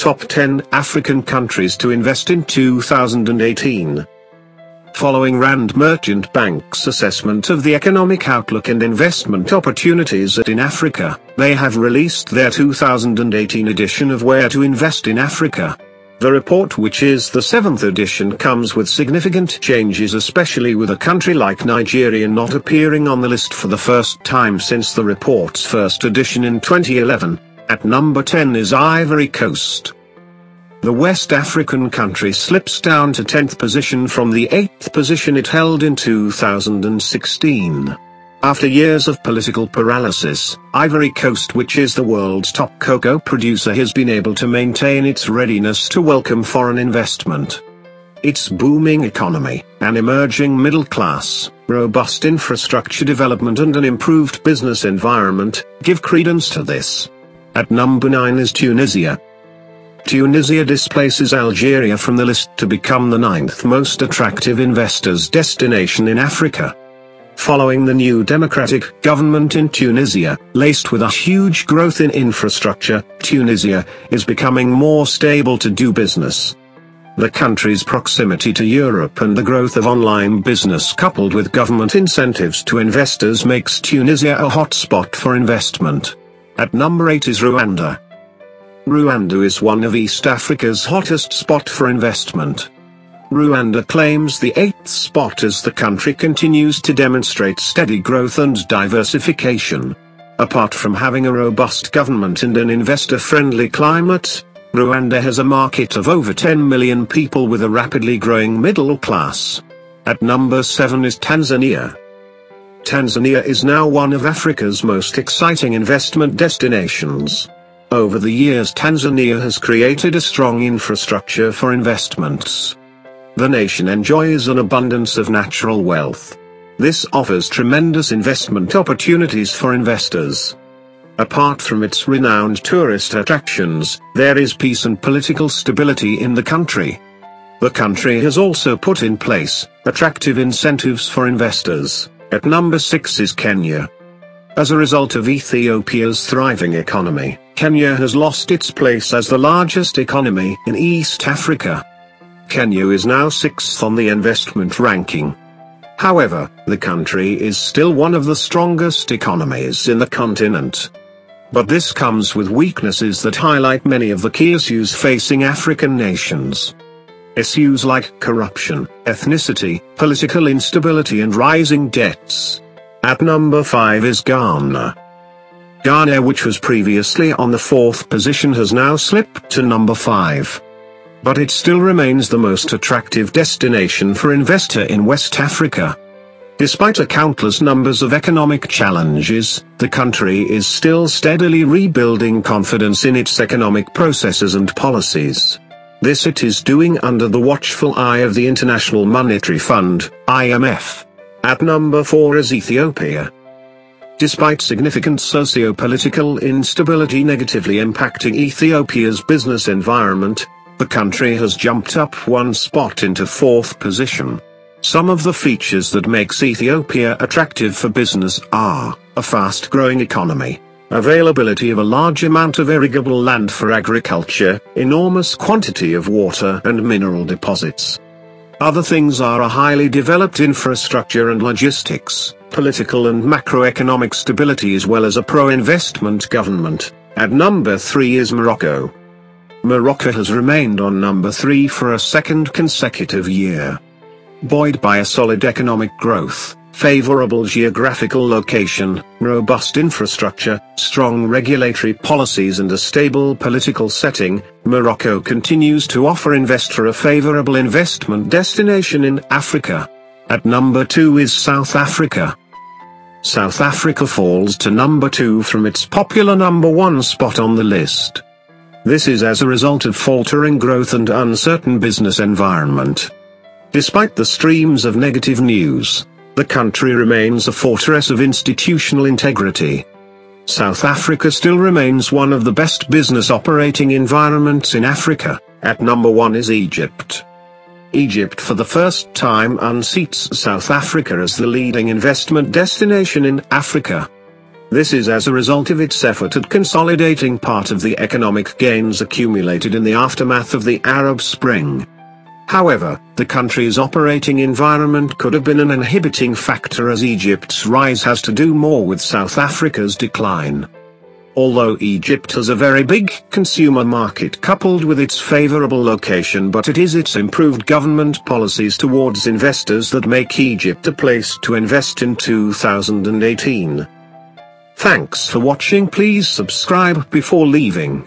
top 10 African countries to invest in 2018. Following Rand Merchant Bank's assessment of the economic outlook and investment opportunities in Africa, they have released their 2018 edition of Where to Invest in Africa. The report, which is the 7th edition, comes with significant changes, especially with a country like Nigeria not appearing on the list for the first time since the report's first edition in 2011. At number 10 is Ivory Coast. The West African country slips down to 10th position from the 8th position it held in 2016. After years of political paralysis, Ivory Coast, which is the world's top cocoa producer, has been able to maintain its readiness to welcome foreign investment. Its booming economy, an emerging middle class, robust infrastructure development and an improved business environment give credence to this. At number 9 is Tunisia. Tunisia displaces Algeria from the list to become the 9th most attractive investors' destination in Africa. Following the new democratic government in Tunisia, laced with a huge growth in infrastructure, Tunisia is becoming more stable to do business. The country's proximity to Europe and the growth of online business coupled with government incentives to investors makes Tunisia a hotspot for investment. At number 8 is Rwanda. Rwanda is one of East Africa's hottest spot for investment. Rwanda claims the 8th spot as the country continues to demonstrate steady growth and diversification. Apart from having a robust government and an investor-friendly climate, Rwanda has a market of over 10 million people with a rapidly growing middle class. At number 7 is Tanzania. Tanzania is now one of Africa's most exciting investment destinations. Over the years, Tanzania has created a strong infrastructure for investments. The nation enjoys an abundance of natural wealth. This offers tremendous investment opportunities for investors. Apart from its renowned tourist attractions, there is peace and political stability in the country. The country has also put in place attractive incentives for investors. At number 6 is Kenya. As a result of Ethiopia's thriving economy, Kenya has lost its place as the largest economy in East Africa. Kenya is now 6th on the investment ranking. However, the country is still one of the strongest economies in the continent. But this comes with weaknesses that highlight many of the key issues facing African nations. Issues like corruption, ethnicity, political instability and rising debts. At number 5 is Ghana. Ghana, which was previously on the 4th position, has now slipped to number 5. But it still remains the most attractive destination for investor in West Africa. Despite a countless numbers of economic challenges, the country is still steadily rebuilding confidence in its economic processes and policies. This it is doing under the watchful eye of the International Monetary Fund, IMF. At number 4 is Ethiopia. Despite significant socio-political instability negatively impacting Ethiopia's business environment, the country has jumped up one spot into 4th position. Some of the features that makes Ethiopia attractive for business are a fast-growing economy, availability of a large amount of irrigable land for agriculture, enormous quantity of water and mineral deposits. Other things are a highly developed infrastructure and logistics, political and macroeconomic stability, as well as a pro-investment government. At number 3 is Morocco. Morocco has remained on number 3 for a second consecutive year. Buoyed by a solid economic growth, favorable geographical location, robust infrastructure, strong regulatory policies and a stable political setting, Morocco continues to offer investor a favorable investment destination in Africa. At number 2 is South Africa. South Africa falls to number 2 from its popular number 1 spot on the list. This is as a result of faltering growth and uncertain business environment. Despite the streams of negative news, the country remains a fortress of institutional integrity. South Africa still remains one of the best business operating environments in Africa. At number 1 is Egypt. Egypt for the first time unseats South Africa as the leading investment destination in Africa. This is as a result of its effort at consolidating part of the economic gains accumulated in the aftermath of the Arab Spring. However, the country's operating environment could have been an inhibiting factor, as Egypt's rise has to do more with South Africa's decline. Although Egypt has a very big consumer market coupled with its favorable location, but it is its improved government policies towards investors that make Egypt a place to invest in 2018. Thanks for watching. Please subscribe before leaving.